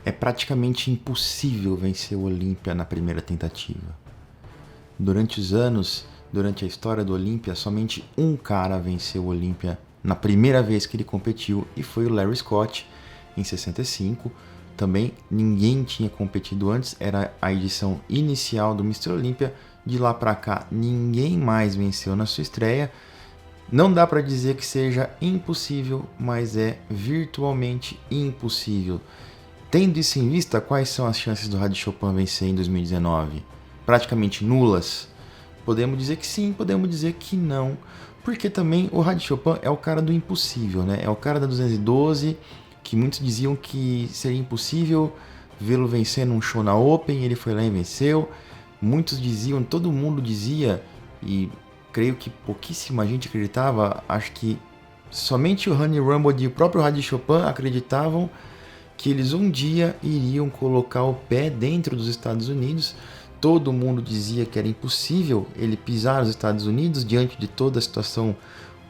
É praticamente impossível vencer o Olímpia na primeira tentativa. Durante os anos, durante a história do Olímpia, somente um cara venceu o Olímpia na primeira vez que ele competiu e foi o Larry Scott, em 65. Também ninguém tinha competido antes, era a edição inicial do Mr. Olympia. De lá para cá, ninguém mais venceu na sua estreia. Não dá para dizer que seja impossível, mas é virtualmente impossível. Tendo isso em vista, quais são as chances do Hadi Choopan vencer em 2019? Praticamente nulas? Podemos dizer que sim, podemos dizer que não. Porque também o Hadi Choopan é o cara do impossível, né? É o cara da 212, que muitos diziam que seria impossível vê-lo vencer num show na Open, ele foi lá e venceu. Muitos diziam, todo mundo dizia, e creio que pouquíssima gente acreditava, acho que somente o Honey Rumble e o próprio Hadi Choopan acreditavam que eles um dia iriam colocar o pé dentro dos Estados Unidos. Todo mundo dizia que era impossível ele pisar nos Estados Unidos diante de toda a situação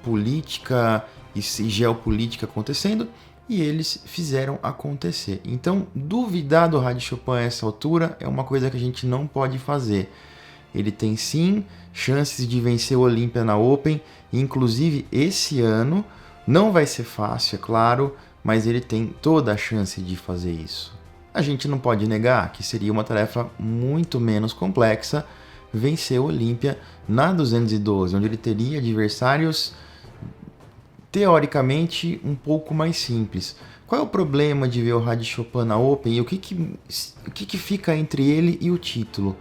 política e geopolítica acontecendo, e eles fizeram acontecer. Então, duvidar do Hadi Choopan a essa altura é uma coisa que a gente não pode fazer. Ele tem sim chances de vencer o Olympia na Open, inclusive esse ano. Não vai ser fácil, é claro, mas ele tem toda a chance de fazer isso. A gente não pode negar que seria uma tarefa muito menos complexa vencer o Olympia na 212, onde ele teria adversários teoricamente um pouco mais simples. Qual é o problema de ver o Hadi Choopan na Open e o que fica entre ele e o título?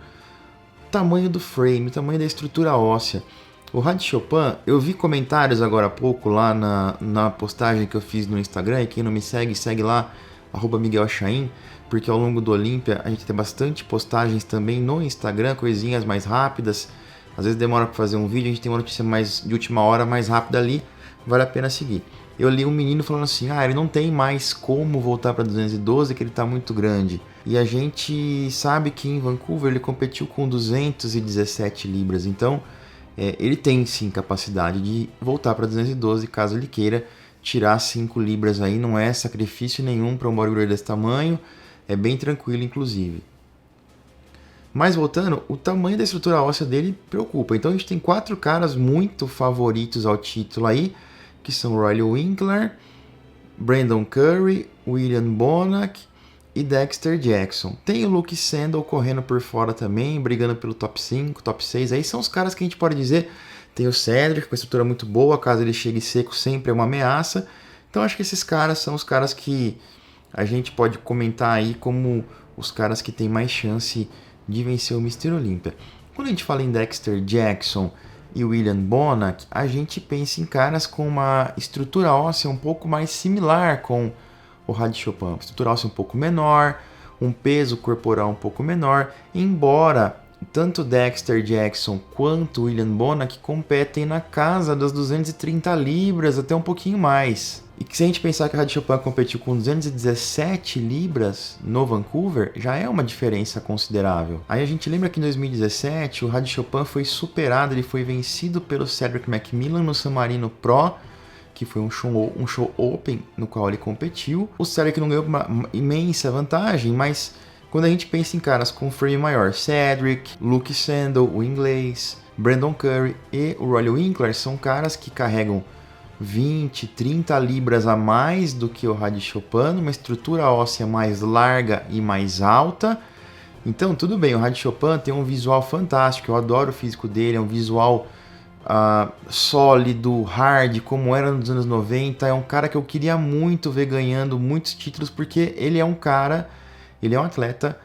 O tamanho do frame, o tamanho da estrutura óssea. O Hadi Choopan, eu vi comentários agora há pouco lá na postagem que eu fiz no Instagram, e quem não me segue, segue lá, @MiguelAchain, porque ao longo do Olímpia a gente tem bastante postagens também no Instagram, coisinhas mais rápidas. Às vezes demora para fazer um vídeo, a gente tem uma notícia mais de última hora, mais rápida ali, vale a pena seguir. Eu li um menino falando assim, ele não tem mais como voltar para 212, que ele está muito grande. E a gente sabe que em Vancouver ele competiu com 217 libras, então ele tem sim capacidade de voltar para 212 caso ele queira tirar 5 libras aí, não é sacrifício nenhum para um bodybuilder desse tamanho, é bem tranquilo inclusive. Mas voltando, o tamanho da estrutura óssea dele preocupa. Então a gente tem 4 caras muito favoritos ao título aí, que são Rory Winkler, Brandon Curry, William Bonac e Dexter Jackson. Tem o Luke Sandel correndo por fora também, brigando pelo top 5, top 6. Aí são os caras que a gente pode dizer. Tem o Cedric com a estrutura muito boa, caso ele chegue seco sempre é uma ameaça. Então acho que esses caras são os caras que a gente pode comentar aí como os caras que têm mais chance de vencer o Mr. Olympia. Quando a gente fala em Dexter Jackson e William Bonac, a gente pensa em caras com uma estrutura óssea um pouco mais similar com o Hadi Choopan. Estrutura óssea um pouco menor, um peso corporal um pouco menor, embora tanto Dexter Jackson quanto William Bonac competem na casa das 230 libras, até um pouquinho mais. E que se a gente pensar que o Hadi Choopan competiu com 217 libras no Vancouver, já é uma diferença considerável. Aí a gente lembra que em 2017 o Hadi Choopan foi superado, ele foi vencido pelo Cedric McMillan no San Marino Pro, que foi um show open no qual ele competiu. O Cedric não ganhou uma imensa vantagem, mas quando a gente pensa em caras com frame maior, Cedric, Luke Sandel, o inglês, Brandon Curry e o Rory Winkler são caras que carregam 20, 30 libras a mais do que o Hadi Choopan, uma estrutura óssea mais larga e mais alta. Então, tudo bem, o Hadi Choopan tem um visual fantástico, eu adoro o físico dele, é um visual sólido, hard, como era nos anos 90. É um cara que eu queria muito ver ganhando muitos títulos, porque ele é um atleta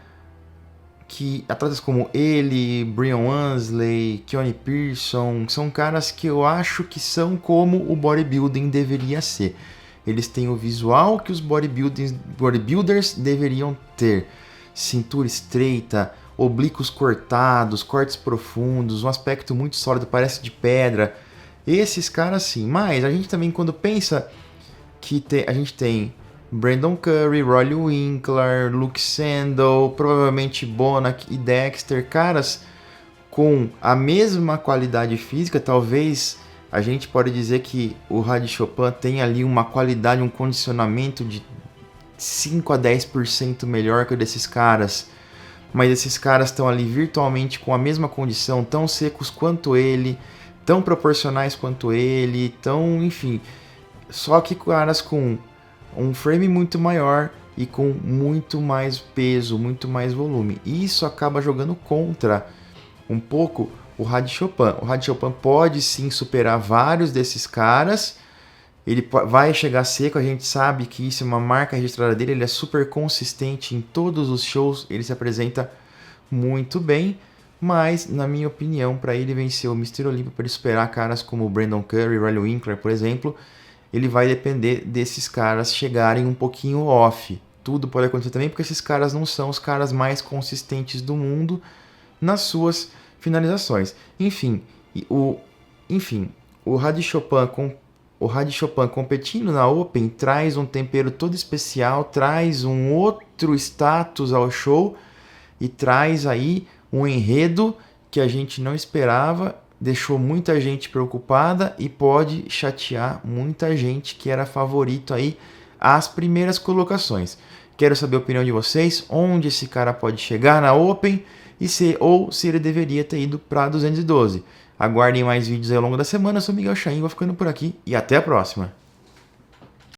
que atletas como ele, Brian Wansley, Keone Pearson, são caras que eu acho que são como o bodybuilding deveria ser. Eles têm o visual que os bodybuilders deveriam ter. Cintura estreita, oblíquos cortados, cortes profundos, um aspecto muito sólido, parece de pedra. Esses caras sim, mas a gente também quando pensa que a gente tem Brandon Curry, Rory Winkler, Luke Sandel, provavelmente Bonac e Dexter, caras com a mesma qualidade física. Talvez a gente pode dizer que o Hadi Choopan tem ali uma qualidade, um condicionamento de 5 a 10% melhor que o desses caras, mas esses caras estão ali virtualmente com a mesma condição, tão secos quanto ele, tão proporcionais quanto ele, tão, enfim, só que caras com um frame muito maior e com muito mais peso, muito mais volume. E isso acaba jogando contra um pouco o Rad Chopin. O Rad Chopin pode sim superar vários desses caras. Ele vai chegar seco, a gente sabe que isso é uma marca registrada dele, ele é super consistente em todos os shows, ele se apresenta muito bem, mas na minha opinião, para ele vencer o Mr. Olympia, para ele superar caras como o Brandon Curry, Riley Winkler, por exemplo, ele vai depender desses caras chegarem um pouquinho off. Tudo pode acontecer também, porque esses caras não são os caras mais consistentes do mundo nas suas finalizações. Enfim, o Rad Chopin competindo na Open traz um tempero todo especial, traz um outro status ao show e traz aí um enredo que a gente não esperava, deixou muita gente preocupada e pode chatear muita gente que era favorito aí às primeiras colocações. Quero saber a opinião de vocês, onde esse cara pode chegar na Open e se ele deveria ter ido para 212. Aguardem mais vídeos aí ao longo da semana. Eu sou Miguel Chain, vou ficando por aqui e até a próxima.